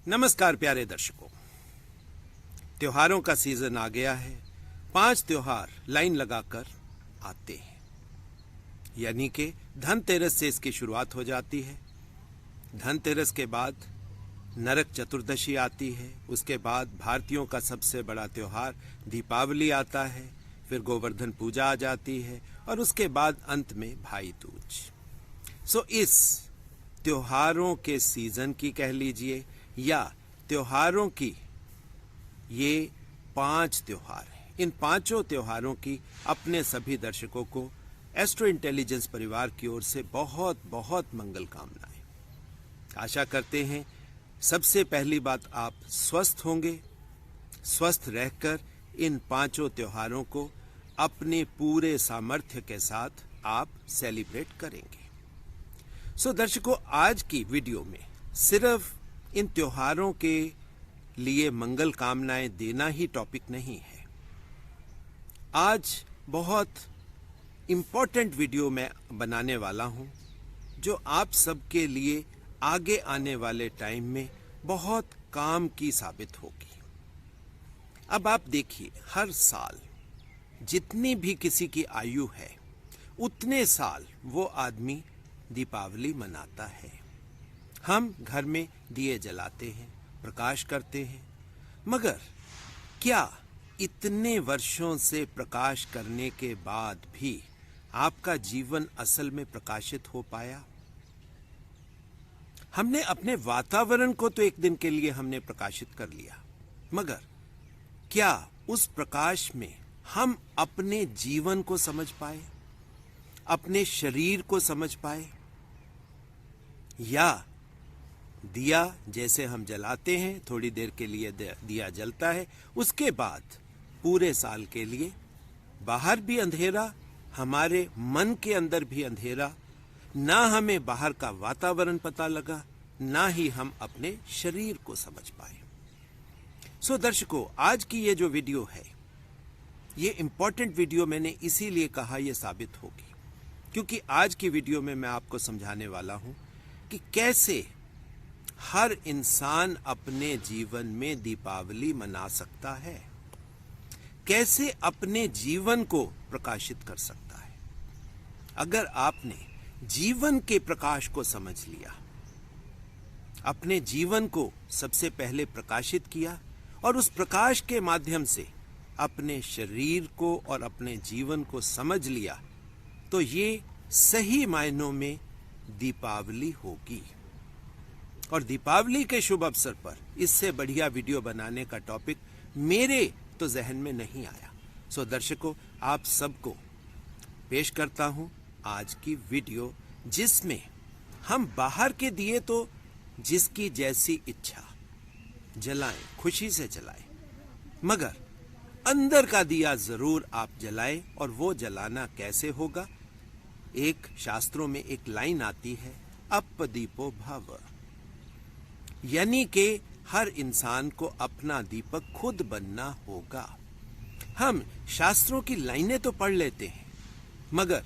नमस्कार प्यारे दर्शकों, त्योहारों का सीजन आ गया है। 5 त्योहार लाइन लगाकर आते हैं, यानी कि धनतेरस से इसकी शुरुआत हो जाती है। धनतेरस के बाद नरक चतुर्दशी आती है। उसके बाद भारतीयों का सबसे बड़ा त्योहार दीपावली आता है। फिर गोवर्धन पूजा आ जाती है और उसके बाद अंत में भाई दूज। इस त्योहारों के सीजन की कह लीजिए या त्योहारों की ये 5 त्योहार हैं। इन 5 त्योहारों की अपने सभी दर्शकों को एस्ट्रो इंटेलिजेंस परिवार की ओर से बहुत बहुत मंगल कामनाएं। आशा करते हैं सबसे पहली बात, आप स्वस्थ होंगे। स्वस्थ रहकर इन 5 त्योहारों को अपने पूरे सामर्थ्य के साथ आप सेलिब्रेट करेंगे। दर्शकों, आज की वीडियो में सिर्फ इन त्योहारों के लिए मंगल कामनाएं देना ही टॉपिक नहीं है। आज बहुत इंपॉर्टेंट वीडियो मैं बनाने वाला हूं, जो आप सबके लिए आगे आने वाले टाइम में बहुत काम की साबित होगी। अब आप देखिए, हर साल जितनी भी किसी की आयु है उतने साल वो आदमी दीपावली मनाता है। हम घर में दिए जलाते हैं, प्रकाश करते हैं, मगर क्या इतने वर्षों से प्रकाश करने के बाद भी आपका जीवन असल में प्रकाशित हो पाया? हमने अपने वातावरण को तो एक दिन के लिए हमने प्रकाशित कर लिया, मगर क्या उस प्रकाश में हम अपने जीवन को समझ पाए, अपने शरीर को समझ पाए? या दिया जैसे हम जलाते हैं, थोड़ी देर के लिए दिया जलता है, उसके बाद पूरे साल के लिए बाहर भी अंधेरा, हमारे मन के अंदर भी अंधेरा, ना हमें बाहर का वातावरण पता लगा, ना ही हम अपने शरीर को समझ पाए। दर्शकों, आज की ये जो वीडियो है, ये इंपॉर्टेंट वीडियो मैंने इसीलिए कहा ये साबित होगी, क्योंकि आज की वीडियो में मैं आपको समझाने वाला हूं कि कैसे हर इंसान अपने जीवन में दीपावली मना सकता है, कैसे अपने जीवन को प्रकाशित कर सकता है। अगर आपने जीवन के प्रकाश को समझ लिया, अपने जीवन को सबसे पहले प्रकाशित किया और उस प्रकाश के माध्यम से अपने शरीर को और अपने जीवन को समझ लिया, तो ये सही मायनों में दीपावली होगी। और दीपावली के शुभ अवसर पर इससे बढ़िया वीडियो बनाने का टॉपिक मेरे तो जहन में नहीं आया। दर्शकों, आप सबको पेश करता हूं आज की वीडियो, जिसमें हम बाहर के दिए तो जिसकी जैसी इच्छा जलाएं, खुशी से जलाएं, मगर अंदर का दिया जरूर आप जलाएं। और वो जलाना कैसे होगा? एक शास्त्रों में एक लाइन आती है, अपदीपो भव, यानी कि हर इंसान को अपना दीपक खुद बनना होगा। हम शास्त्रों की लाइनें तो पढ़ लेते हैं, मगर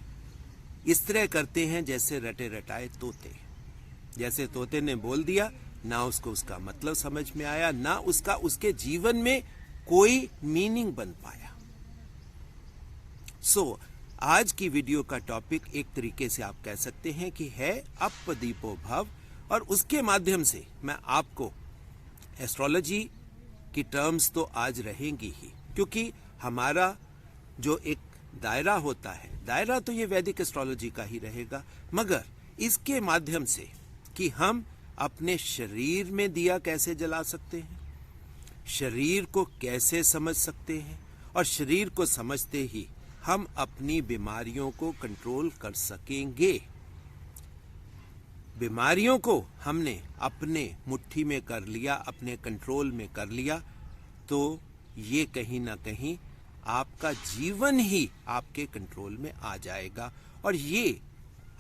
इस तरह करते हैं जैसे रटे रटाए तोते। जैसे तोते ने बोल दिया, ना उसको उसका मतलब समझ में आया, ना उसका उसके जीवन में कोई मीनिंग बन पाया। आज की वीडियो का टॉपिक एक तरीके से आप कह सकते हैं कि है अपदीपो भव, और उसके माध्यम से मैं आपको एस्ट्रोलॉजी की टर्म्स तो आज रहेंगी ही, क्योंकि हमारा जो एक दायरा होता है, दायरा तो ये वैदिक एस्ट्रोलॉजी का ही रहेगा, मगर इसके माध्यम से कि हम अपने शरीर में दिया कैसे जला सकते हैं, शरीर को कैसे समझ सकते हैं, और शरीर को समझते ही हम अपनी बीमारियों को कंट्रोल कर सकेंगे। बीमारियों को हमने अपने मुट्ठी में कर लिया, अपने कंट्रोल में कर लिया, तो ये कहीं ना कहीं आपका जीवन ही आपके कंट्रोल में आ जाएगा, और ये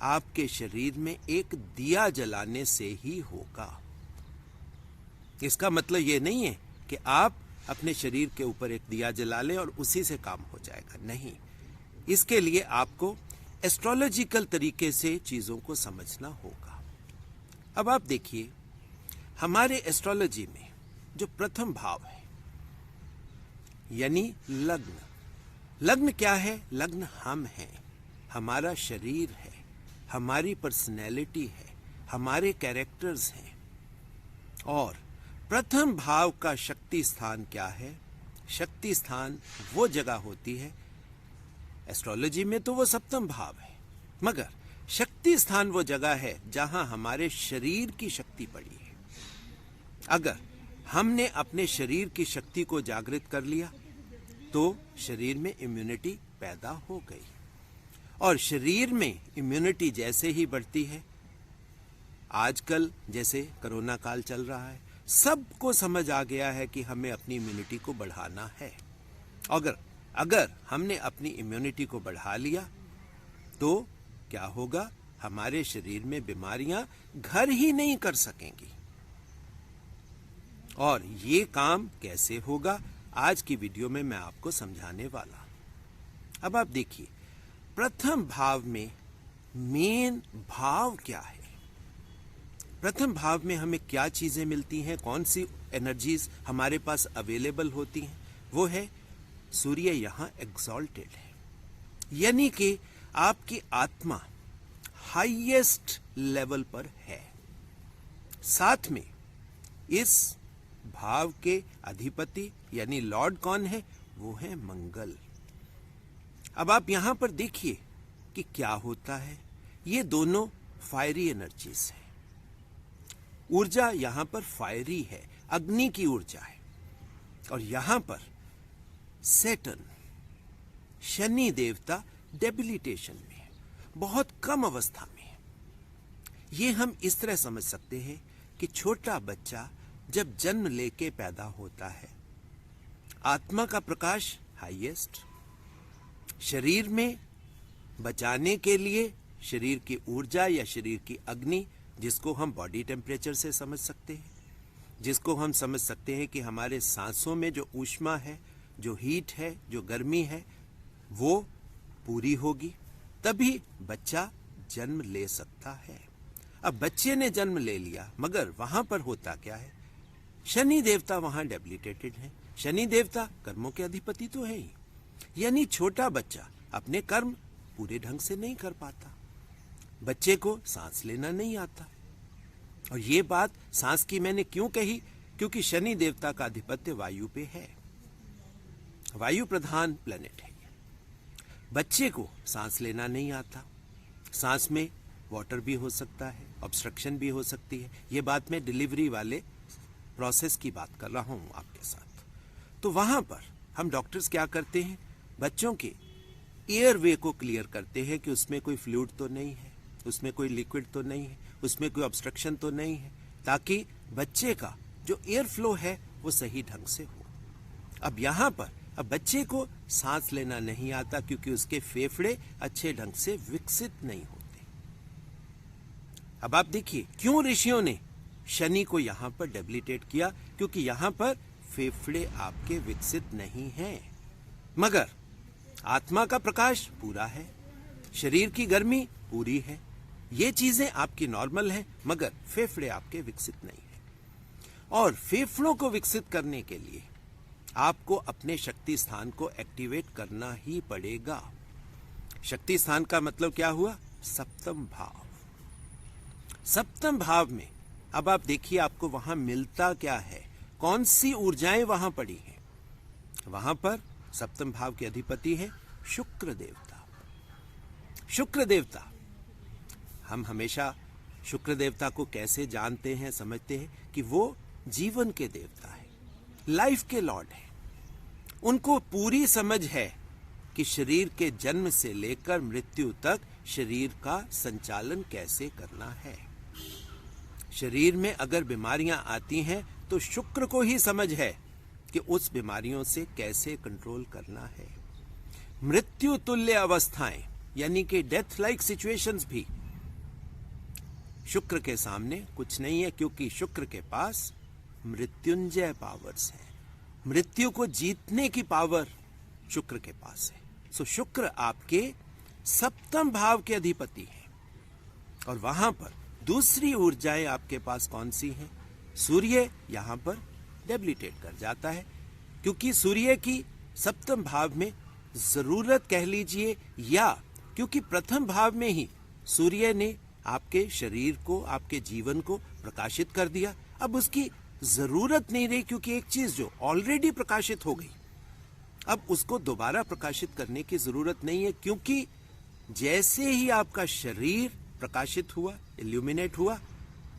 आपके शरीर में एक दिया जलाने से ही होगा। इसका मतलब ये नहीं है कि आप अपने शरीर के ऊपर एक दिया जला लें और उसी से काम हो जाएगा, नहीं। इसके लिए आपको एस्ट्रोलॉजिकल तरीके से चीजों को समझना होगा। अब आप देखिए, हमारे एस्ट्रोलॉजी में जो प्रथम भाव है यानी लग्न, लग्न क्या है? लग्न हम हैं, हमारा शरीर है, हमारी पर्सनैलिटी है, हमारे कैरेक्टर्स हैं। और प्रथम भाव का शक्ति स्थान क्या है? शक्ति स्थान वो जगह होती है, एस्ट्रोलॉजी में तो वो सप्तम भाव है, मगर शक्ति स्थान वो जगह है जहां हमारे शरीर की शक्ति पड़ी है। अगर हमने अपने शरीर की शक्ति को जागृत कर लिया तो शरीर में इम्यूनिटी पैदा हो गई, और शरीर में इम्यूनिटी जैसे ही बढ़ती है, आजकल जैसे कोरोना काल चल रहा है, सबको समझ आ गया है कि हमें अपनी इम्यूनिटी को बढ़ाना है। अगर हमने अपनी इम्यूनिटी को बढ़ा लिया तो क्या होगा? हमारे शरीर में बीमारियां घर ही नहीं कर सकेंगी। और ये काम कैसे होगा, आज की वीडियो में मैं आपको समझाने वाला। अब आप देखिए, प्रथम भाव में मेन भाव क्या है? प्रथम भाव में हमें क्या चीजें मिलती हैं, कौन सी एनर्जीज हमारे पास अवेलेबल होती हैं? वो है सूर्य यहां एग्जॉल्टेड है, यानी कि आपकी आत्मा हाईएस्ट लेवल पर है। साथ में इस भाव के अधिपति यानी लॉर्ड कौन है? वो है मंगल। अब आप यहां पर देखिए कि क्या होता है। ये दोनों फायरी एनर्जीज हैं। ऊर्जा यहां पर फायरी है, अग्नि की ऊर्जा है। और यहां पर सैटर्न शनि देवता डेबिलिटेशन में है, बहुत कम अवस्था में है। ये हम इस तरह समझ सकते हैं कि छोटा बच्चा जब जन्म लेके पैदा होता है, आत्मा का प्रकाश हाईएस्ट, शरीर में बचाने के लिए शरीर की ऊर्जा या शरीर की अग्नि, जिसको हम बॉडी टेम्परेचर से समझ सकते हैं, जिसको हम समझ सकते हैं कि हमारे सांसों में जो ऊष्मा है, जो हीट है, जो गर्मी है, वो पूरी होगी, तभी बच्चा जन्म ले सकता है। अब बच्चे ने जन्म ले लिया, मगर वहां पर होता क्या है? शनि देवता वहां डेबिलिटेटेड है। शनि देवता कर्मों के अधिपति तो है ही, यानी छोटा बच्चा अपने कर्म पूरे ढंग से नहीं कर पाता, बच्चे को सांस लेना नहीं आता। और ये बात सांस की मैंने क्यों कही? क्योंकि शनि देवता का आधिपत्य वायु पे है, वायु प्रधान प्लेनेट है। बच्चे को सांस लेना नहीं आता, सांस में वाटर भी हो सकता है, ऑब्स्ट्रक्शन भी हो सकती है। ये बात मैं डिलीवरी वाले प्रोसेस की बात कर रहा हूं आपके साथ। तो वहां पर हम डॉक्टर्स क्या करते हैं? बच्चों के एयरवे को क्लियर करते हैं कि उसमें कोई फ्लूइड तो नहीं है, उसमें कोई लिक्विड तो नहीं है, उसमें कोई ऑब्स्ट्रक्शन तो नहीं है, ताकि बच्चे का जो एयर फ्लो है वो सही ढंग से हो। अब यहां पर बच्चे को सांस लेना नहीं आता क्योंकि उसके फेफड़े अच्छे ढंग से विकसित नहीं होते। अब आप देखिए क्यों ऋषियों ने शनि को यहां पर डेबिलिटेट किया, क्योंकि यहां पर फेफड़े आपके विकसित नहीं हैं, मगर आत्मा का प्रकाश पूरा है, शरीर की गर्मी पूरी है, ये चीजें आपकी नॉर्मल हैं, मगर फेफड़े आपके विकसित नहीं है। और फेफड़ों को विकसित करने के लिए आपको अपने शक्ति स्थान को एक्टिवेट करना ही पड़ेगा। शक्ति स्थान का मतलब क्या हुआ? सप्तम भाव। सप्तम भाव में अब आप देखिए आपको वहां मिलता क्या है, कौन सी ऊर्जाएं वहां पड़ी हैं। वहां पर सप्तम भाव के अधिपति हैं शुक्र देवता। शुक्र देवता, हम हमेशा शुक्र देवता को कैसे जानते हैं, समझते हैं कि वो जीवन के देवता है, लाइफ के लॉर्ड है। उनको पूरी समझ है कि शरीर के जन्म से लेकर मृत्यु तक शरीर का संचालन कैसे करना है। शरीर में अगर बीमारियां आती हैं तो शुक्र को ही समझ है कि उस बीमारियों से कैसे कंट्रोल करना है। मृत्यु तुल्य अवस्थाएं यानी कि डेथ लाइक सिचुएशंस भी शुक्र के सामने कुछ नहीं है, क्योंकि शुक्र के पास मृत्युंजय पावर्स है। मृत्यु को जीतने की पावर शुक्र के पास है। सो शुक्र आपके सप्तम भाव के अधिपति हैं। और वहां पर दूसरी ऊर्जाएं आपके पास कौन सी हैं? सूर्य यहां पर डेबिलिटेट कर जाता है, क्योंकि सूर्य की सप्तम भाव में जरूरत कह लीजिए, या क्योंकि प्रथम भाव में ही सूर्य ने आपके शरीर को, आपके जीवन को प्रकाशित कर दिया। अब उसकी जरूरत नहीं रही, क्योंकि एक चीज जो ऑलरेडी प्रकाशित हो गई, अब उसको दोबारा प्रकाशित करने की जरूरत नहीं है, क्योंकि जैसे ही आपका शरीर प्रकाशित हुआ, इल्यूमिनेट हुआ,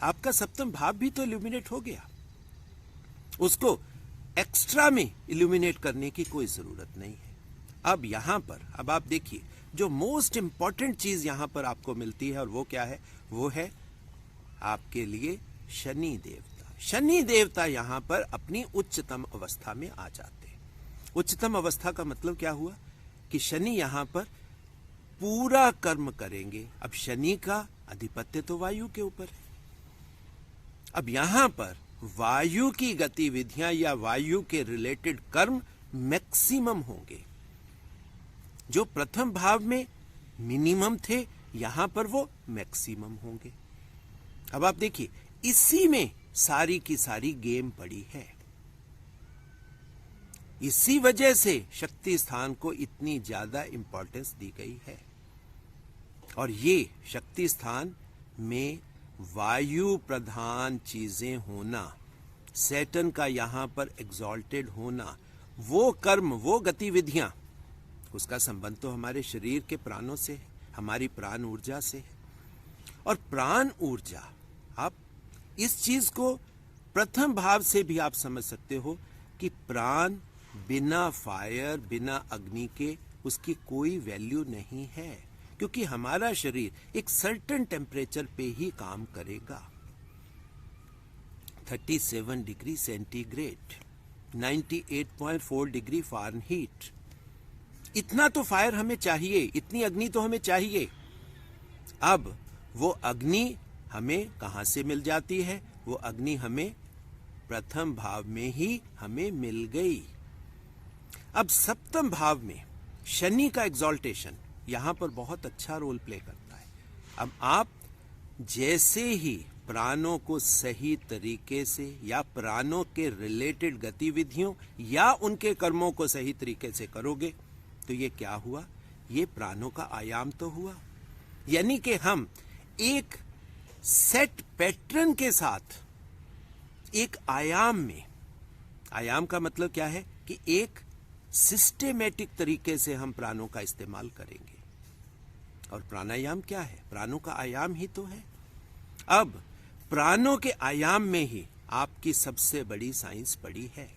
आपका सप्तम भाव भी तो इल्यूमिनेट हो गया। उसको एक्स्ट्रा में इल्यूमिनेट करने की कोई जरूरत नहीं है। अब यहां पर, अब आप देखिए, जो मोस्ट इंपॉर्टेंट चीज यहां पर आपको मिलती है, और वो क्या है? वो है आपके लिए शनि देवता। शनि देवता यहां पर अपनी उच्चतम अवस्था में आ जाते हैं। उच्चतम अवस्था का मतलब क्या हुआ? कि शनि यहां पर पूरा कर्म करेंगे। अब शनि का आधिपत्य तो वायु के ऊपर है। अब यहां पर वायु की गतिविधियां या वायु के रिलेटेड कर्म मैक्सिमम होंगे। जो प्रथम भाव में मिनिमम थे, यहां पर वो मैक्सिमम होंगे। अब आप देखिए, इसी में सारी की सारी गेम पड़ी है। इसी वजह से शक्ति स्थान को इतनी ज्यादा इंपॉर्टेंस दी गई है। और ये शक्ति स्थान में वायु प्रधान चीजें होना, सैटर्न का यहां पर एग्जॉल्टेड होना, वो कर्म, वो गतिविधियां, उसका संबंध तो हमारे शरीर के प्राणों से है, हमारी प्राण ऊर्जा से है। और प्राण ऊर्जा, आप इस चीज को प्रथम भाव से भी आप समझ सकते हो कि प्राण बिना फायर, बिना अग्नि के उसकी कोई वैल्यू नहीं है, क्योंकि हमारा शरीर एक सर्टेन टेम्परेचर पे ही काम करेगा। 37 डिग्री सेंटीग्रेड, 98.4 डिग्री फ़ारेनहीट, इतना तो फायर हमें चाहिए, इतनी अग्नि तो हमें चाहिए। अब वो अग्नि हमें कहां से मिल जाती है? वो अग्नि हमें प्रथम भाव में ही हमें मिल गई। अब सप्तम भाव में शनि का एग्जॉल्टेशन यहां पर बहुत अच्छा रोल प्ले करता है। अब आप जैसे ही प्राणों को सही तरीके से, या प्राणों के रिलेटेड गतिविधियों या उनके कर्मों को सही तरीके से करोगे, तो ये क्या हुआ? ये प्राणों का आयाम तो हुआ। यानी कि हम एक सेट पैटर्न के साथ एक आयाम में, आयाम का मतलब क्या है? कि एक सिस्टेमेटिक तरीके से हम प्राणों का इस्तेमाल करेंगे। और प्राणायाम क्या है? प्राणों का आयाम ही तो है। अब प्राणों के आयाम में ही आपकी सबसे बड़ी साइंस पड़ी है।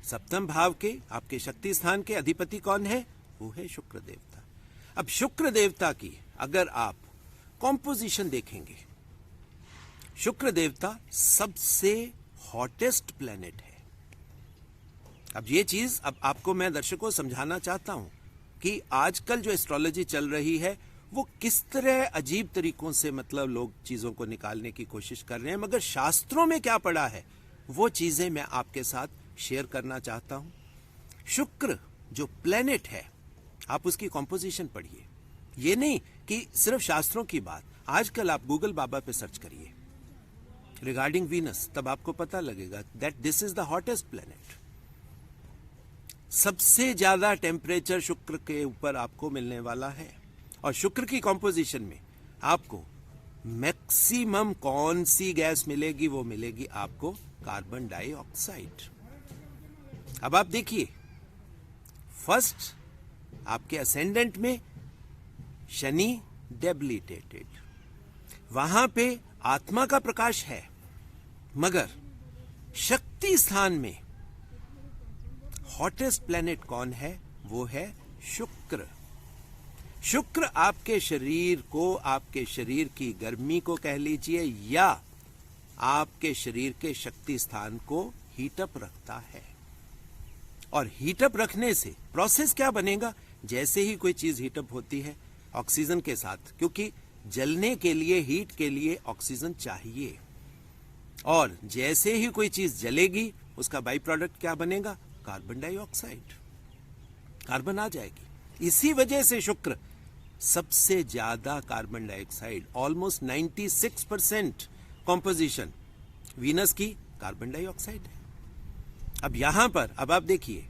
सप्तम भाव के, आपके शक्ति स्थान के अधिपति कौन है? वो है शुक्र देवता। अब शुक्र देवता की अगर आप कॉम्पोजिशन देखेंगे, शुक्र देवता सबसे हॉटेस्ट प्लेनेट है। अब ये चीज अब आपको मैं दर्शकों समझाना चाहता हूं कि आजकल जो एस्ट्रोलॉजी चल रही है, वो किस तरह अजीब तरीकों से मतलब लोग चीजों को निकालने की कोशिश कर रहे हैं, मगर शास्त्रों में क्या पड़ा है वो चीजें मैं आपके साथ शेयर करना चाहता हूं। शुक्र जो प्लेनेट है, आप उसकी कॉम्पोजिशन पढ़िए। ये नहीं कि सिर्फ शास्त्रों की बात, आजकल आप गूगल बाबा पे सर्च करिए रिगार्डिंग वीनस, तब आपको पता लगेगा that this is the hottest planet. सबसे ज्यादा टेम्परेचर शुक्र के ऊपर आपको मिलने वाला है। और शुक्र की कॉम्पोजिशन में आपको मैक्सिमम कौन सी गैस मिलेगी? वो मिलेगी आपको कार्बन डाइऑक्साइड। अब आप देखिए, फर्स्ट आपके असेंडेंट में शनि डेबिलिटेटेड, वहां पे आत्मा का प्रकाश है, मगर शक्ति स्थान में हॉटेस्ट प्लेनेट कौन है? वो है शुक्र। शुक्र आपके शरीर को, आपके शरीर की गर्मी को कह लीजिए, या आपके शरीर के शक्ति स्थान को हीटअप रखता है। और हीटअप रखने से प्रोसेस क्या बनेगा? जैसे ही कोई चीज हीटअप होती है ऑक्सीजन के साथ, क्योंकि जलने के लिए, हीट के लिए ऑक्सीजन चाहिए, और जैसे ही कोई चीज जलेगी उसका बाई प्रोडक्ट क्या बनेगा? कार्बन डाइऑक्साइड, कार्बन आ जाएगी। इसी वजह से शुक्र सबसे ज्यादा carbon dioxide, almost 96% composition Venus की कार्बन डाइऑक्साइड है। अब यहां पर अब आप देखिए,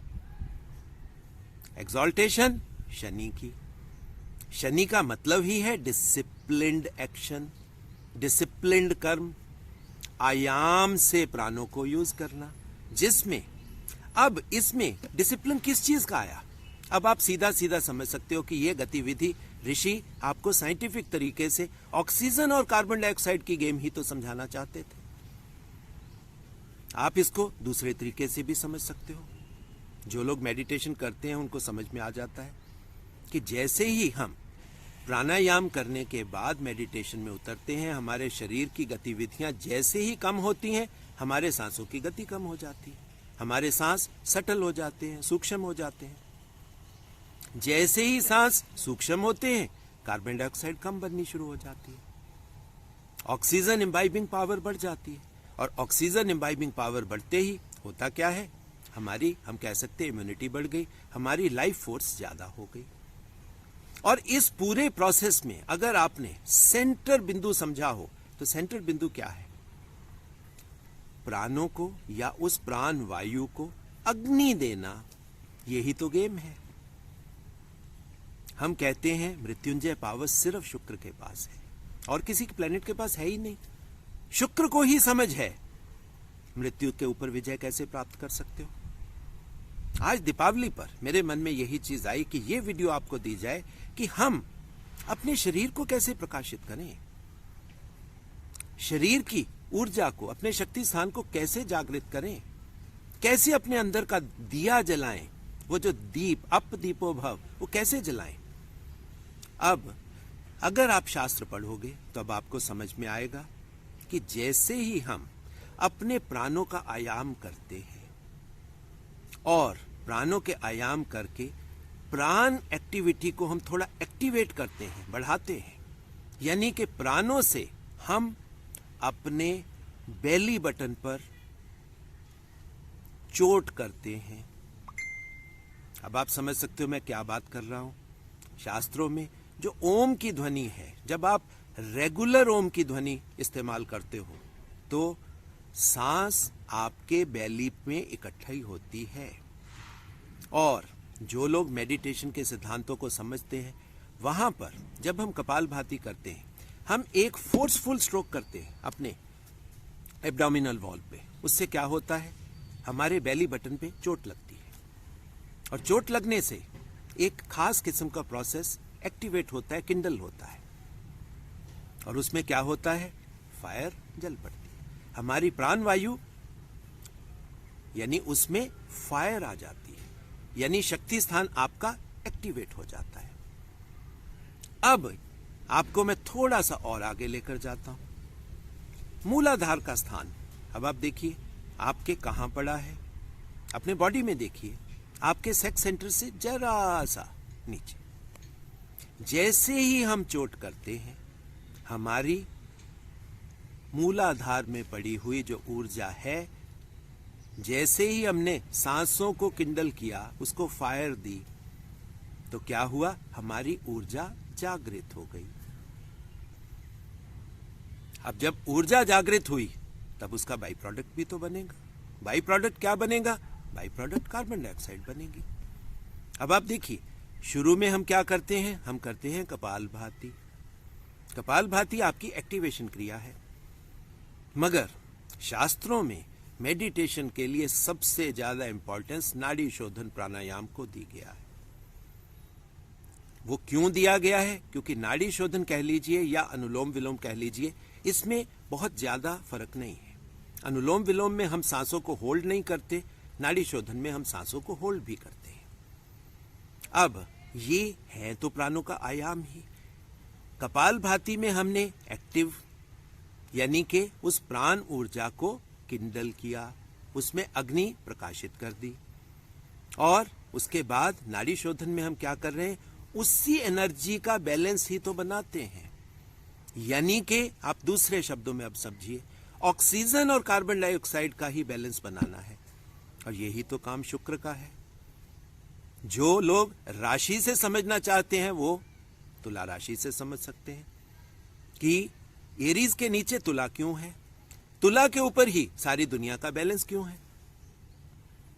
एक्सॉल्टेशन शनि की। शनि का मतलब ही है डिसिप्लिन्ड एक्शन, डिसिप्लिन्ड कर्म, आयाम से प्राणों को यूज करना, जिसमें अब इसमें डिसिप्लिन किस चीज का आया। अब आप सीधा सीधा समझ सकते हो कि यह गतिविधि ऋषि आपको साइंटिफिक तरीके से ऑक्सीजन और कार्बन डाइऑक्साइड की गेम ही तो समझाना चाहते थे। आप इसको दूसरे तरीके से भी समझ सकते हो। जो लोग मेडिटेशन करते हैं उनको समझ में आ जाता है कि जैसे ही हम प्राणायाम करने के बाद मेडिटेशन में उतरते हैं, हमारे शरीर की गतिविधियां जैसे ही कम होती हैं, हमारे सांसों की गति कम हो जाती है, हमारे सांस सटल हो जाते हैं, सूक्ष्म हो जाते हैं। जैसे ही सांस सूक्ष्म होते हैं, कार्बन डाइऑक्साइड कम बननी शुरू हो जाती है, ऑक्सीजन इम्बाइबिंग पावर बढ़ जाती है, और ऑक्सीजन इम्बाइबिंग पावर बढ़ते ही होता क्या है, हमारी, हम कह सकते हैं, इम्यूनिटी बढ़ गई, हमारी लाइफ फोर्स ज्यादा हो गई। और इस पूरे प्रोसेस में अगर आपने सेंटर बिंदु समझा हो, तो सेंटर बिंदु क्या है, प्राणों को या उस प्राण वायु को अग्नि देना, यही तो गेम है। हम कहते हैं मृत्युंजय पावर सिर्फ शुक्र के पास है और किसी प्लेनेट के पास है ही नहीं। शुक्र को ही समझ है, मृत्यु के ऊपर विजय कैसे प्राप्त कर सकते हो। आज दीपावली पर मेरे मन में यही चीज आई कि यह वीडियो आपको दी जाए कि हम अपने शरीर को कैसे प्रकाशित करें, शरीर की ऊर्जा को, अपने शक्ति स्थान को कैसे जागृत करें, कैसे अपने अंदर का दिया जलाएं, वो जो दीप, अप दीपो भव, वो कैसे जलाएं। अब अगर आप शास्त्र पढ़ोगे तो अब आपको समझ में आएगा कि जैसे ही हम अपने प्राणों का आयाम करते हैं और प्राणों के आयाम करके प्राण एक्टिविटी को हम थोड़ा एक्टिवेट करते हैं, बढ़ाते हैं, यानी कि प्राणों से हम अपने बेली बटन पर चोट करते हैं। अब आप समझ सकते हो मैं क्या बात कर रहा हूं। शास्त्रों में जो ओम की ध्वनि है, जब आप रेगुलर ओम की ध्वनि इस्तेमाल करते हो तो सांस आपके बेली में इकट्ठी होती है। और जो लोग मेडिटेशन के सिद्धांतों को समझते हैं, वहां पर जब हम कपालभाति करते हैं, हम एक फोर्सफुल स्ट्रोक करते हैं अपने एब्डोमिनल वॉल पे। उससे क्या होता है, हमारे बेली बटन पे चोट लगती है, और चोट लगने से एक खास किस्म का प्रोसेस एक्टिवेट होता है, किंडल होता है, और उसमें क्या होता है, फायर जल पड़ती है। हमारी प्राण वायु यानी उसमें फायर आ जाती है, यानी शक्ति स्थान आपका एक्टिवेट हो जाता है। अब आपको मैं थोड़ा सा और आगे लेकर जाता हूं। मूलाधार का स्थान अब आप देखिए आपके कहां पड़ा है, अपने बॉडी में देखिए, आपके सेक्स सेंटर से जरा सा नीचे। जैसे ही हम चोट करते हैं, हमारी मूलाधार में पड़ी हुई जो ऊर्जा है, जैसे ही हमने सांसों को किंडल किया, उसको फायर दी, तो क्या हुआ, हमारी ऊर्जा जागृत हो गई। अब जब ऊर्जा जागृत हुई तब उसका बाई प्रोडक्ट भी तो बनेगा। बाई प्रोडक्ट क्या बनेगा, बाई प्रोडक्ट कार्बन डाइऑक्साइड बनेगी। अब आप देखिए, शुरू में हम क्या करते हैं, हम करते हैं कपालभाति। कपालभाति आपकी एक्टिवेशन क्रिया है, मगर शास्त्रों में मेडिटेशन के लिए सबसे ज्यादा इंपॉर्टेंस नाड़ी शोधन प्राणायाम को दी गया है। वो क्यों दिया गया है, क्योंकि नाड़ी शोधन कह लीजिए या अनुलोम विलोम कह लीजिए, इसमें बहुत ज्यादा फर्क नहीं है। अनुलोम विलोम में हम सांसों को होल्ड नहीं करते, नाड़ी शोधन में हम सांसों को होल्ड भी करते हैं। अब ये है तो प्राणों का आयाम ही। कपालभाति में हमने एक्टिव यानी कि उस प्राण ऊर्जा को किंडल किया, उसमें अग्नि प्रकाशित कर दी, और उसके बाद नाड़ी शोधन में हम क्या कर रहे हैं, उसी एनर्जी का बैलेंस ही तो बनाते हैं। यानी कि आप दूसरे शब्दों में अब समझिए, ऑक्सीजन और कार्बन डाइऑक्साइड का ही बैलेंस बनाना है, और यही तो काम शुक्र का है। जो लोग राशि से समझना चाहते हैं वो तुला राशि से समझ सकते हैं कि एरीज के नीचे तुला क्यों है। तुला के ऊपर ही सारी दुनिया का बैलेंस क्यों है?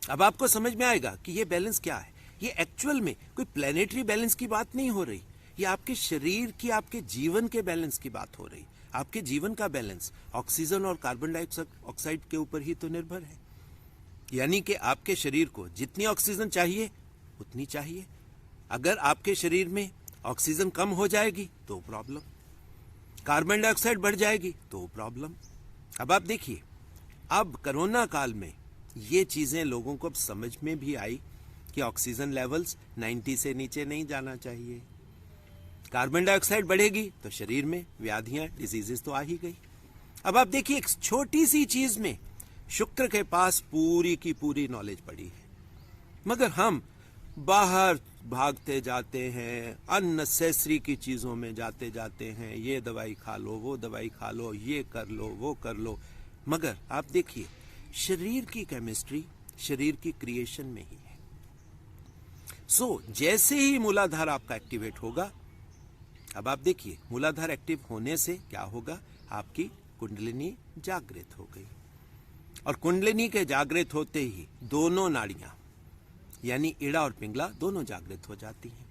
अब आपको समझ में आएगा कि ये बैलेंस क्या है। ये एक्चुअल में कोई प्लेनेटरी बैलेंस की बात नहीं हो रही, ये आपके शरीर की, आपके जीवन के बैलेंस की बात हो रही। आपके जीवन का बैलेंस ऑक्सीजन और कार्बन डाइऑक्साइड के ऊपर ही तो निर्भर है। यानी कि आपके शरीर को जितनी ऑक्सीजन चाहिए उतनी चाहिए। अगर आपके शरीर में ऑक्सीजन कम हो जाएगी तो प्रॉब्लम, कार्बन डाइऑक्साइड बढ़ जाएगी तो प्रॉब्लम। अब आप देखिए, अब कोरोना काल में ये चीजें लोगों को अब समझ में भी आई कि ऑक्सीजन लेवल्स 90 से नीचे नहीं जाना चाहिए। कार्बन डाइऑक्साइड बढ़ेगी तो शरीर में व्याधियां, डिजीजेस तो आ ही गई। अब आप देखिए, एक छोटी सी चीज में शुक्र के पास पूरी की पूरी नॉलेज पड़ी है, मगर हम बाहर भागते जाते हैं, अननेसेसरी की चीजों में जाते जाते हैं। ये दवाई खा लो, वो दवाई खा लो, ये कर लो, वो कर लो। मगर आप देखिए, शरीर की केमिस्ट्री शरीर की क्रिएशन में ही है। जैसे ही मूलाधार आपका एक्टिवेट होगा, अब आप देखिए, मूलाधार एक्टिव होने से क्या होगा, आपकी कुंडलिनी जागृत हो गई। और कुंडलिनी के जागृत होते ही दोनों नाड़ियां यानी इड़ा और पिंगला दोनों जागृत हो जाती हैं।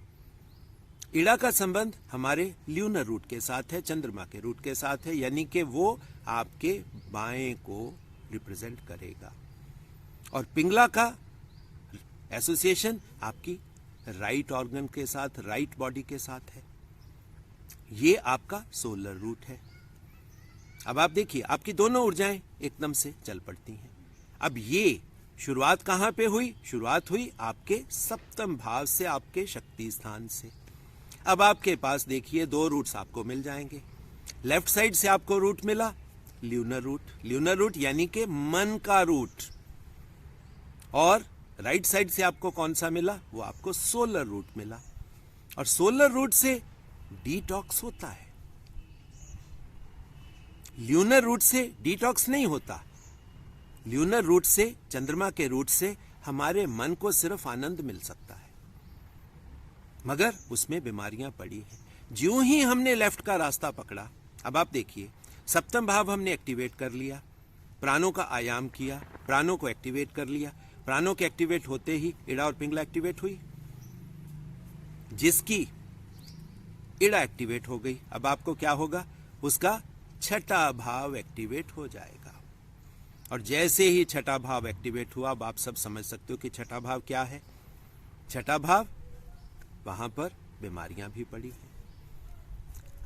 इड़ा का संबंध हमारे ल्यूनर रूट के साथ है, चंद्रमा के रूट के साथ है, यानी कि वो आपके बाएं को रिप्रेजेंट करेगा। और पिंगला का एसोसिएशन आपकी राइट ऑर्गन के साथ, राइट बॉडी के साथ है। ये आपका सोलर रूट है। अब आप देखिए, आपकी दोनों ऊर्जाएं एकदम से चल पड़ती हैं। अब ये शुरुआत कहां पे हुई? शुरुआत हुई आपके सप्तम भाव से, आपके शक्ति स्थान से। अब आपके पास देखिए 2 रूट्स आपको मिल जाएंगे। लेफ्ट साइड से आपको रूट मिला ल्यूनर रूट, ल्यूनर रूट यानी कि मन का रूट। और राइट साइड से आपको कौन सा मिला? वो आपको सोलर रूट मिला। और सोलर रूट से डिटॉक्स होता है, ल्यूनर रूट से डिटॉक्स नहीं होता। ल्यूनर रूट से, चंद्रमा के रूट से हमारे मन को सिर्फ आनंद मिल सकता है, मगर उसमें बीमारियां पड़ी हैं। ज्यों ही हमने लेफ्ट का रास्ता पकड़ा, अब आप देखिए, सप्तम भाव हमने एक्टिवेट कर लिया, प्राणों का आयाम किया, प्राणों को एक्टिवेट कर लिया। प्राणों के एक्टिवेट होते ही इड़ा और पिंगला एक्टिवेट हुई, जिसकी इड़ा एक्टिवेट हो गई। अब आपको क्या होगा? उसका छठा भाव एक्टिवेट हो जाएगा। और जैसे ही छठा भाव एक्टिवेट हुआ, अब आप सब समझ सकते हो कि छठा भाव क्या है। छठा भाव, वहां पर बीमारियां भी पड़ी हैं।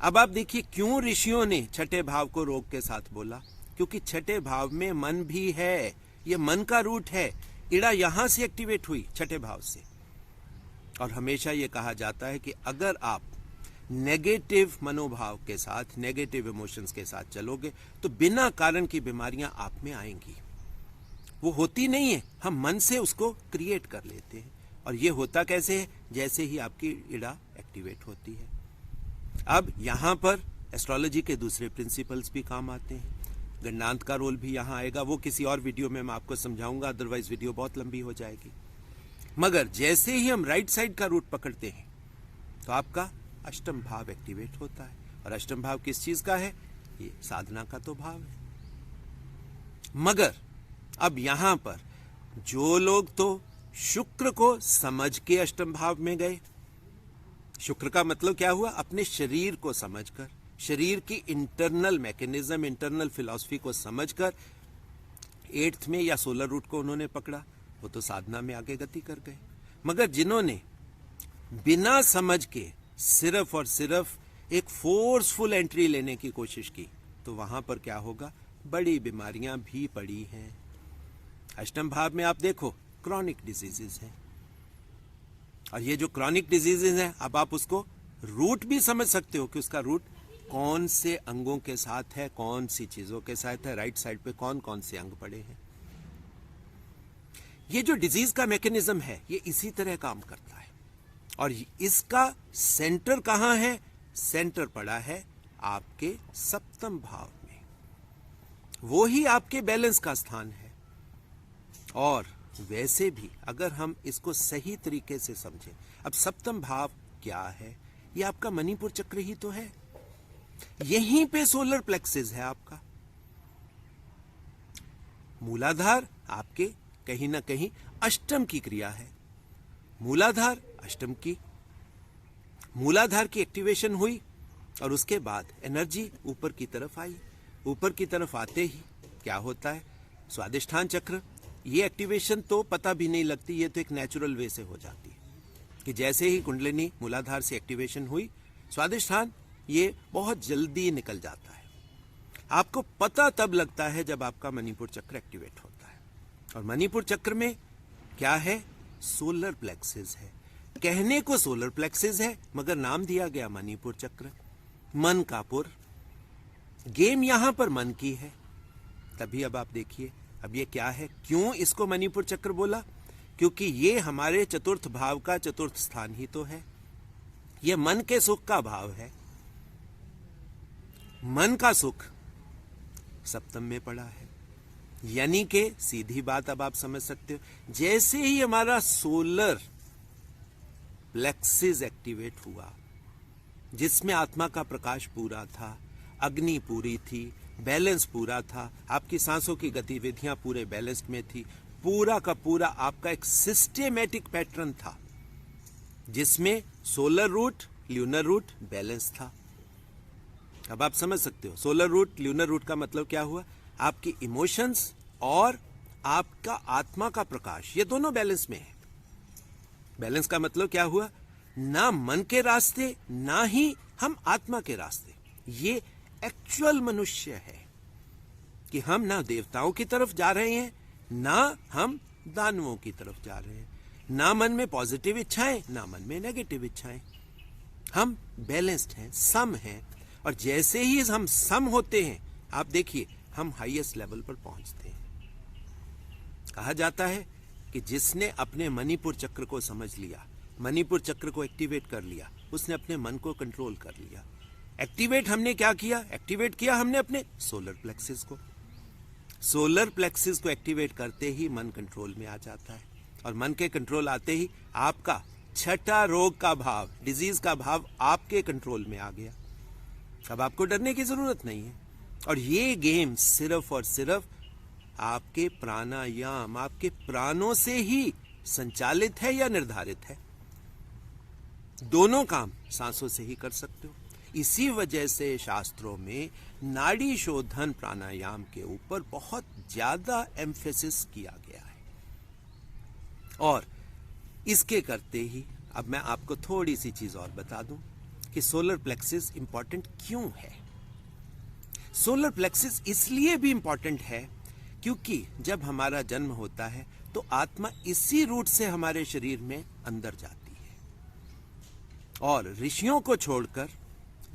अब आप देखिए, क्यों ऋषियों ने छठे भाव को रोग के साथ बोला? क्योंकि छठे भाव में मन भी है, ये मन का रूट है। इड़ा यहां से एक्टिवेट हुई, छठे भाव से। और हमेशा ये कहा जाता है कि अगर आप नेगेटिव मनोभाव के साथ, नेगेटिव इमोशंस के साथ चलोगे तो बिना कारण की बीमारियां आप में आएंगी। वो होती नहीं है, हम मन से उसको क्रिएट कर लेते हैं। और ये होता कैसे है? जैसे ही आपकी इड़ा एक्टिवेट होती है। अब यहां पर एस्ट्रोलॉजी के दूसरे प्रिंसिपल्स भी काम आते हैं। गणनांत का रोल भी यहां आएगा, वो किसी और वीडियो में मैं आपको समझाऊंगा, अदरवाइज वीडियो बहुत लंबी हो जाएगी। मगर जैसे ही हम राइट साइड का रूट पकड़ते हैं तो आपका अष्टम भाव एक्टिवेट होता है। और अष्टम भाव किस चीज का है? ये साधना का तो भाव है। मगर अब यहां पर जो लोग तो शुक्र को समझ के अष्टम भाव में गए, शुक्र का मतलब क्या हुआ? अपने शरीर को समझकर, शरीर की इंटरनल मैकेनिज्म, इंटरनल फिलॉसफी को समझकर 8th में या सोलर रूट को उन्होंने पकड़ा, वो तो साधना में आगे गति कर गए। मगर जिन्होंने बिना समझ के सिर्फ और सिर्फ एक फोर्सफुल एंट्री लेने की कोशिश की, तो वहां पर क्या होगा? बड़ी बीमारियां भी पड़ी हैं। अष्टम भाव में आप देखो, क्रॉनिक डिजीजेस हैं। और ये जो क्रॉनिक डिजीजेस हैं, अब आप उसको रूट भी समझ सकते हो कि उसका रूट कौन से अंगों के साथ है, कौन सी चीजों के साथ है, राइट साइड पे कौन कौन से अंग पड़े हैं। ये जो डिजीज का मैकेनिज्म है, ये इसी तरह काम करता है। और इसका सेंटर कहां है? सेंटर पड़ा है आपके सप्तम भाव में, वो ही आपके बैलेंस का स्थान है। और वैसे भी अगर हम इसको सही तरीके से समझें, अब सप्तम भाव क्या है? ये आपका मणिपुर चक्र ही तो है। यहीं पे सोलर प्लेक्सिस है आपका। मूलाधार आपके कहीं ना कहीं अष्टम की क्रिया है। मूलाधार अष्टम की, मूलाधार की एक्टिवेशन हुई और उसके बाद एनर्जी ऊपर की तरफ आई। ऊपर की तरफ आते ही क्या होता है, स्वादिष्ठान चक्र, ये एक्टिवेशन तो पता भी नहीं लगती, ये तो एक नेचुरल वे से हो जाती है कि जैसे ही कुंडलिनी मूलाधार से एक्टिवेशन हुई, स्वादिष्ठान ये बहुत जल्दी निकल जाता है। आपको पता तब लगता है जब आपका मणिपुर चक्र एक्टिवेट होता है। और मणिपुर चक्र में क्या है, सोलर प्लेक्सिस है। कहने को सोलर प्लेक्सिस है मगर नाम दिया गया मणिपुर चक्र, मन का पुर। गेम यहां पर मन की है। तभी अब आप देखिए, अब ये क्या है, क्यों इसको मणिपुर चक्र बोला, क्योंकि ये हमारे चतुर्थ भाव का चतुर्थ स्थान ही तो है। ये मन के सुख का भाव है। मन का सुख सप्तम में पड़ा है, यानी कि सीधी बात अब आप समझ सकते हो, जैसे ही हमारा सोलर प्लेक्सिस एक्टिवेट हुआ, जिसमें आत्मा का प्रकाश पूरा था, अग्नि पूरी थी, बैलेंस पूरा था, आपकी सांसों की गतिविधियां पूरे बैलेंस में थी, पूरा का पूरा आपका एक सिस्टेमेटिक पैटर्न था जिसमें solar route, lunar route balance था। अब आप समझ सकते हो, सोलर रूट, ल्यूनर रूट का मतलब क्या हुआ, आपकी इमोशंस और आपका आत्मा का प्रकाश, ये दोनों बैलेंस में है। बैलेंस का मतलब क्या हुआ, ना मन के रास्ते ना ही हम आत्मा के रास्ते। ये एक्चुअल मनुष्य है कि हम ना देवताओं की तरफ जा रहे हैं ना हम दानवों की तरफ जा रहे हैं, ना मन में पॉजिटिव इच्छाएं ना मन में नेगेटिव इच्छाएं। हम बैलेंस्ड हैं, सम हैं। और जैसे ही हम सम होते हैं, आप देखिए हम हाईएस्ट लेवल पर पहुंचते हैं। कहा जाता है कि जिसने अपने मणिपुर चक्र को समझ लिया, मणिपुर चक्र को एक्टिवेट कर लिया, उसने अपने मन को कंट्रोल कर लिया। एक्टिवेट हमने क्या किया, एक्टिवेट किया हमने अपने सोलर प्लेक्सिस को। सोलर प्लेक्सिस को एक्टिवेट करते ही मन कंट्रोल में आ जाता है, और मन के कंट्रोल आते ही आपका छठा रोग का भाव, डिजीज का भाव आपके कंट्रोल में आ गया। अब आपको डरने की जरूरत नहीं है। और ये गेम सिर्फ और सिर्फ आपके प्राणायाम, आपके प्राणों से ही संचालित है या निर्धारित है। दोनों काम सांसों से ही कर सकते हो। इसी वजह से शास्त्रों में नाड़ी शोधन प्राणायाम के ऊपर बहुत ज्यादा एम्फेसिस किया गया है। और इसके करते ही अब मैं आपको थोड़ी सी चीज और बता दूं कि सोलर प्लेक्सिस इंपॉर्टेंट क्यों है। सोलर प्लेक्सिस इसलिए भी इंपॉर्टेंट है क्योंकि जब हमारा जन्म होता है तो आत्मा इसी रूट से हमारे शरीर में अंदर जाती है, और ऋषियों को छोड़कर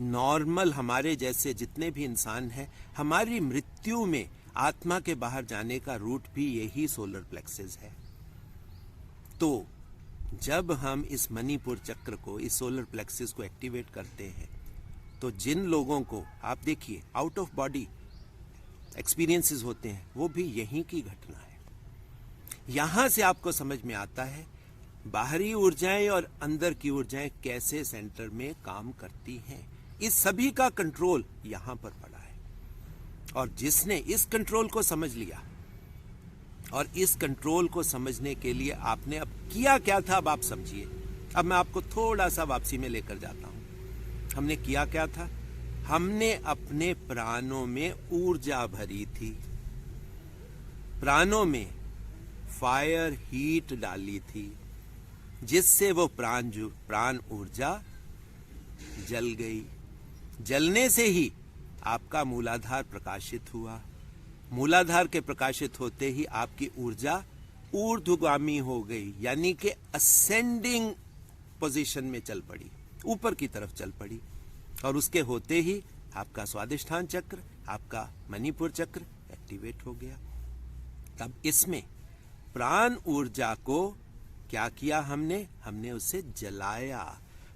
नॉर्मल हमारे जैसे जितने भी इंसान हैं, हमारी मृत्यु में आत्मा के बाहर जाने का रूट भी यही सोलर प्लेक्सिस है। तो जब हम इस मणिपुर चक्र को, इस सोलर प्लेक्सिस को एक्टिवेट करते हैं, तो जिन लोगों को आप देखिए आउट ऑफ बॉडी एक्सपीरियंसेस होते हैं, वो भी यहीं की घटना है। यहां से आपको समझ में आता है बाहरी ऊर्जाएं और अंदर की ऊर्जाएं कैसे सेंटर में काम करती हैं। इस सभी का कंट्रोल यहां पर पड़ा है, और जिसने इस कंट्रोल को समझ लिया, और इस कंट्रोल को समझने के लिए आपने अब किया क्या था, अब आप समझिए। अब मैं आपको थोड़ा सा वापसी में लेकर जाता हूं। हमने किया क्या था, हमने अपने प्राणों में ऊर्जा भरी थी, प्राणों में फायर हीट डाली थी, जिससे वो प्राण ऊर्जा जल गई। जलने से ही आपका मूलाधार प्रकाशित हुआ। मूलाधार के प्रकाशित होते ही आपकी ऊर्जा ऊर्ध्वगामी हो गई, यानी कि असेंडिंग पोजीशन में चल पड़ी, ऊपर की तरफ चल पड़ी। और उसके होते ही आपका स्वादिष्ठान चक्र, आपका मणिपुर चक्र एक्टिवेट हो गया। तब इसमें प्राण ऊर्जा को क्या किया हमने उसे जलाया।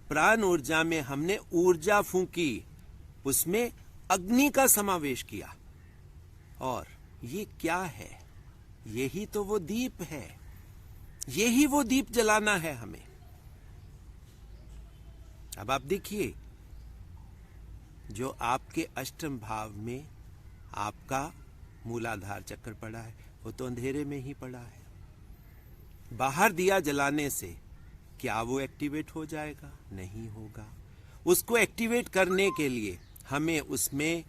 प्राण ऊर्जा में हमने ऊर्जा फूंकी, उसमें अग्नि का समावेश किया। और ये क्या है, यही तो वो दीप है, यही वो दीप जलाना है हमें। अब आप देखिए, जो आपके अष्टम भाव में आपका मूलाधार चक्र पड़ा है, वो तो अंधेरे में ही पड़ा है। बाहर दिया जलाने से क्या वो एक्टिवेट हो जाएगा? नहीं होगा। उसको एक्टिवेट करने के लिए हमें उसमें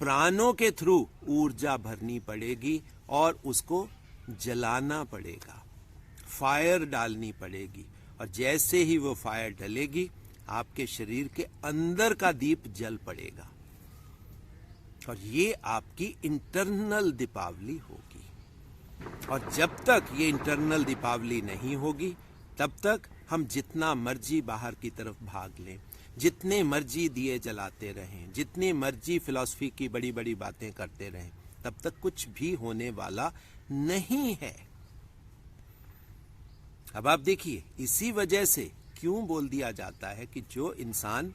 प्राणों के थ्रू ऊर्जा भरनी पड़ेगी और उसको जलाना पड़ेगा, फायर डालनी पड़ेगी। और जैसे ही वो फायर डलेगी, आपके शरीर के अंदर का दीप जल पड़ेगा और ये आपकी इंटरनल दीपावली होगी। और जब तक ये इंटरनल दीपावली नहीं होगी, तब तक हम जितना मर्जी बाहर की तरफ भाग लें, जितने मर्जी दिए जलाते रहें, जितनी मर्जी फिलॉसफी की बड़ी बड़ी बातें करते रहें, तब तक कुछ भी होने वाला नहीं है। अब आप देखिए, इसी वजह से क्यों बोल दिया जाता है कि जो इंसान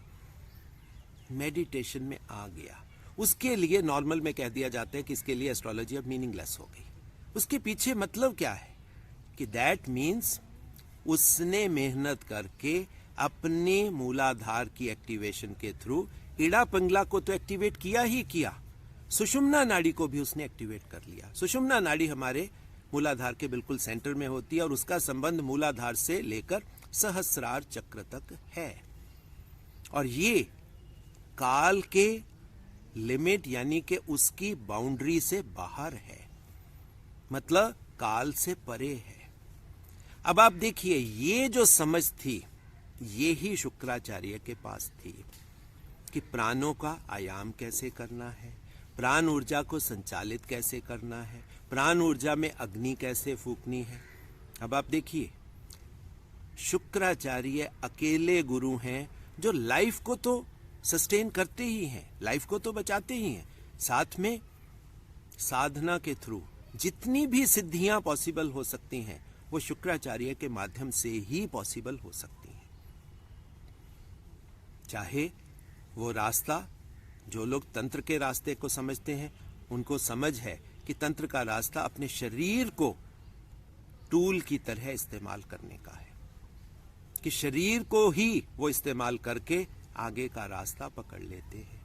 मेडिटेशन में आ गया, उसके लिए नॉर्मल में कह दिया जाता है कि इसके लिए एस्ट्रोलॉजी अब मीनिंगलेस हो गई। उसके पीछे मतलब क्या है कि दैट मीन्स उसने मेहनत करके अपने मूलाधार की एक्टिवेशन के थ्रू इड़ा पिंगला को तो एक्टिवेट किया ही किया, सुषुम्ना नाड़ी को भी उसने एक्टिवेट कर लिया। सुषुम्ना नाड़ी हमारे मूलाधार के बिल्कुल सेंटर में होती है और उसका संबंध मूलाधार से लेकर सहस्रार चक्र तक है। और ये काल के लिमिट यानी कि उसकी बाउंड्री से बाहर है, मतलब काल से परे है। अब आप देखिए, ये जो समझ थी ये ही शुक्राचार्य के पास थी कि प्राणों का आयाम कैसे करना है, प्राण ऊर्जा को संचालित कैसे करना है, प्राण ऊर्जा में अग्नि कैसे फूकनी है। अब आप देखिए, शुक्राचार्य अकेले गुरु हैं जो लाइफ को तो सस्टेन करते ही हैं, लाइफ को तो बचाते ही हैं, साथ में साधना के थ्रू जितनी भी सिद्धियां पॉसिबल हो सकती हैं वो शुक्राचार्य के माध्यम से ही पॉसिबल हो सकती हैं। चाहे वो रास्ता, जो लोग तंत्र के रास्ते को समझते हैं उनको समझ है कि तंत्र का रास्ता अपने शरीर को टूल की तरह इस्तेमाल करने का है, कि शरीर को ही वो इस्तेमाल करके आगे का रास्ता पकड़ लेते हैं।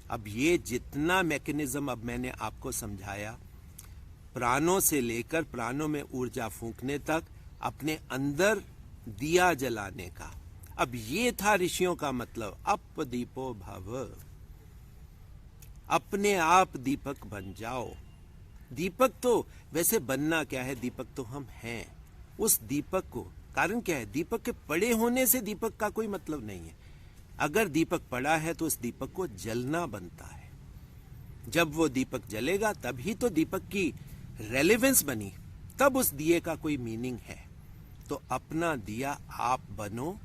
अब ये जितना मैकेनिज्म अब मैंने आपको समझाया, प्राणों से लेकर प्राणों में ऊर्जा फूंकने तक, अपने अंदर दिया जलाने का, अब ये था ऋषियों का मतलब, अप दीपो भव, अपने आप दीपक बन जाओ। दीपक तो वैसे बनना क्या है, दीपक तो हम हैं। उस दीपक को, कारण क्या है, दीपक के पड़े होने से दीपक का कोई मतलब नहीं है। अगर दीपक पड़ा है तो उस दीपक को जलना बनता है। जब वो दीपक जलेगा तभी तो दीपक की रेलेवेंस बनी, तब उस दिए का कोई मीनिंग है। तो अपना दिया आप बनो,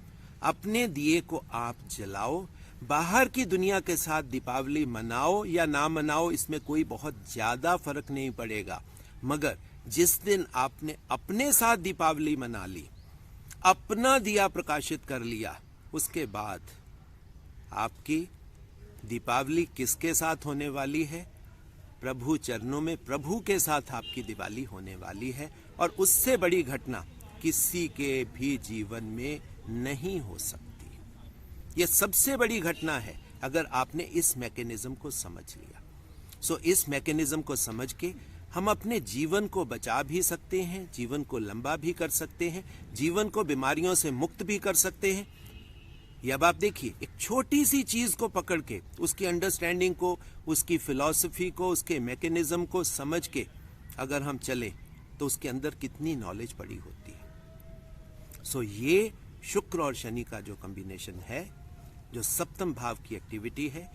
अपने दिए को आप जलाओ। बाहर की दुनिया के साथ दीपावली मनाओ या ना मनाओ, इसमें कोई बहुत ज्यादा फर्क नहीं पड़ेगा, मगर जिस दिन आपने अपने साथ दीपावली मना ली, अपना दिया प्रकाशित कर लिया, उसके बाद आपकी दीपावली किसके साथ होने वाली है? प्रभु चरणों में प्रभु के साथ आपकी दिवाली होने वाली है। और उससे बड़ी घटना किसी के भी जीवन में नहीं हो सकती। यह सबसे बड़ी घटना है अगर आपने इस मैकेनिज्म को समझ लिया। सो इस मैकेनिज्म को समझ के हम अपने जीवन को बचा भी सकते हैं, जीवन को लंबा भी कर सकते हैं, जीवन को बीमारियों से मुक्त भी कर सकते हैं। ये अब आप देखिए, एक छोटी सी चीज को पकड़ के उसकी अंडरस्टैंडिंग को, उसकी फिलॉसफी को, उसके मैकेनिज्म को समझ के अगर हम चलें तो उसके अंदर कितनी नॉलेज पड़ी होती है। सो ये शुक्र और शनि का जो कॉम्बिनेशन है, जो सप्तम भाव की एक्टिविटी है,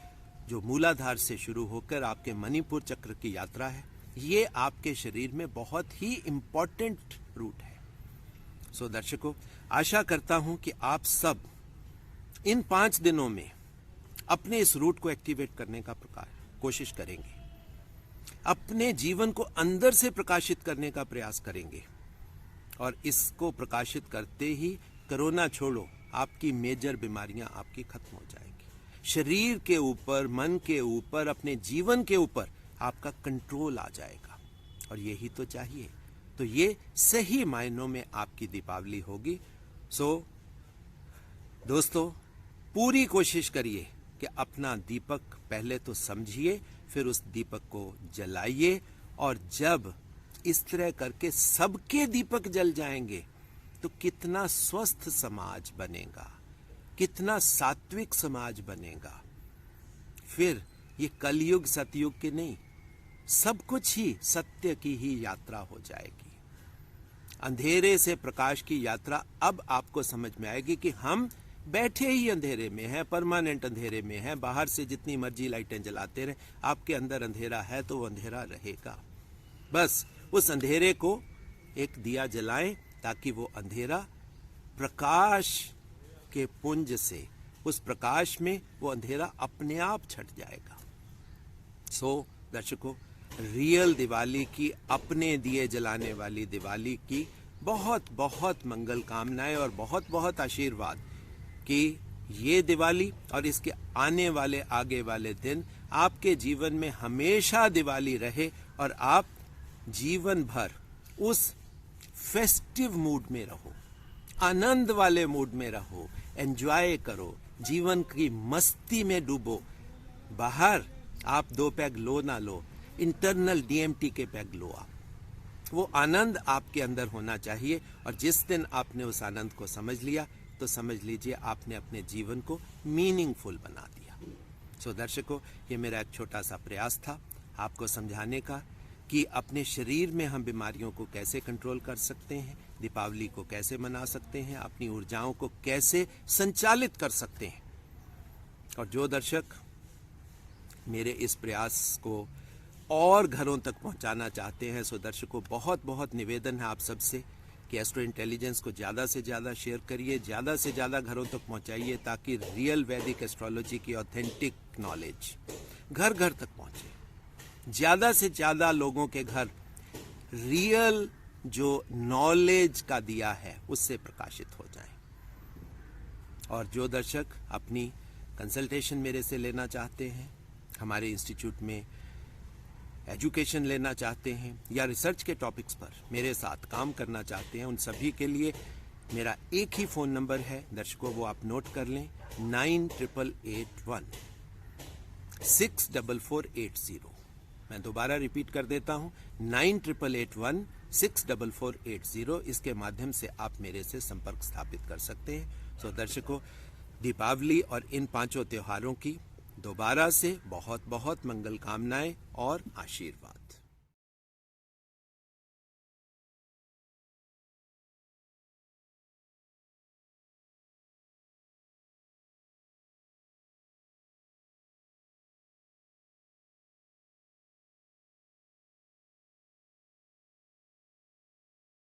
जो मूलाधार से शुरू होकर आपके मणिपुर चक्र की यात्रा है, ये आपके शरीर में बहुत ही इंपॉर्टेंट रूट है। सो दर्शकों, आशा करता हूं कि आप सब इन 5 दिनों में अपने इस रूट को एक्टिवेट करने का कोशिश करेंगे, अपने जीवन को अंदर से प्रकाशित करने का प्रयास करेंगे। और इसको प्रकाशित करते ही कोरोना छोड़ो, आपकी मेजर बीमारियां आपकी खत्म हो जाएगी। शरीर के ऊपर, मन के ऊपर, अपने जीवन के ऊपर आपका कंट्रोल आ जाएगा। और यही तो चाहिए। तो ये सही मायनों में आपकी दीपावली होगी। सो दोस्तों, पूरी कोशिश करिए कि अपना दीपक पहले तो समझिए, फिर उस दीपक को जलाइए और जब इस तरह करके सबके दीपक जल जाएंगे तो कितना स्वस्थ समाज बनेगा, कितना सात्विक समाज बनेगा। फिर ये कलयुग सतयुग के नहीं, सब कुछ ही सत्य की ही यात्रा हो जाएगी। अंधेरे से प्रकाश की यात्रा अब आपको समझ में आएगी कि हम बैठे ही अंधेरे में हैं, परमानेंट अंधेरे में हैं। बाहर से जितनी मर्जी लाइटें जलाते रहे, आपके अंदर अंधेरा है तो वो अंधेरा रहेगा। बस उस अंधेरे को एक दिया जलाएं ताकि वो अंधेरा प्रकाश के पुंज से, उस प्रकाश में वो अंधेरा अपने आप छट जाएगा। सो दर्शकों, रियल दिवाली की, अपने दिए जलाने वाली दिवाली की बहुत बहुत मंगल कामनाएं और बहुत बहुत आशीर्वाद कि ये दिवाली और इसके आने वाले आगे वाले दिन आपके जीवन में हमेशा दिवाली रहे और आप जीवन भर उस फेस्टिव मूड में रहो, आनंद वाले मूड में रहो, एंजॉय करो, जीवन की मस्ती में डूबो। बाहर आप 2 पैग लो ना लो, इंटरनल DMT के पैग लो आप। वो आनंद आपके अंदर होना चाहिए और जिस दिन आपने उस आनंद को समझ लिया तो समझ लीजिए आपने अपने जीवन को मीनिंगफुल बना दिया। सो दर्शकों, ये मेरा एक छोटा सा प्रयास था आपको समझाने का कि अपने शरीर में हम बीमारियों को कैसे कंट्रोल कर सकते हैं, दीपावली को कैसे मना सकते हैं, अपनी ऊर्जाओं को कैसे संचालित कर सकते हैं। और जो दर्शक मेरे इस प्रयास को और घरों तक पहुंचाना चाहते हैं, सो दर्शकों बहुत बहुत निवेदन है आप सबसे कि एस्ट्रो इंटेलिजेंस को ज़्यादा से ज़्यादा शेयर करिए, ज़्यादा से ज़्यादा घरों तक पहुंचाइए ताकि रियल वैदिक एस्ट्रोलॉजी की ऑथेंटिक नॉलेज घर घर तक पहुंचे। ज़्यादा से ज़्यादा लोगों के घर रियल जो नॉलेज का दिया है उससे प्रकाशित हो जाएं। और जो दर्शक अपनी कंसल्टेशन मेरे से लेना चाहते हैं, हमारे इंस्टीट्यूट में एजुकेशन लेना चाहते हैं या रिसर्च के टॉपिक्स पर मेरे साथ काम करना चाहते हैं, उन सभी के लिए मेरा एक ही फ़ोन नंबर है दर्शकों, वो आप नोट कर लें, 9881 64480। मैं दोबारा रिपीट कर देता हूँ, 9881 64480। इसके माध्यम से आप मेरे से संपर्क स्थापित कर सकते हैं। सो दर्शकों, दीपावली और इन 5 त्योहारों की दोबारा से बहुत बहुत मंगल कामनाएं और आशीर्वाद।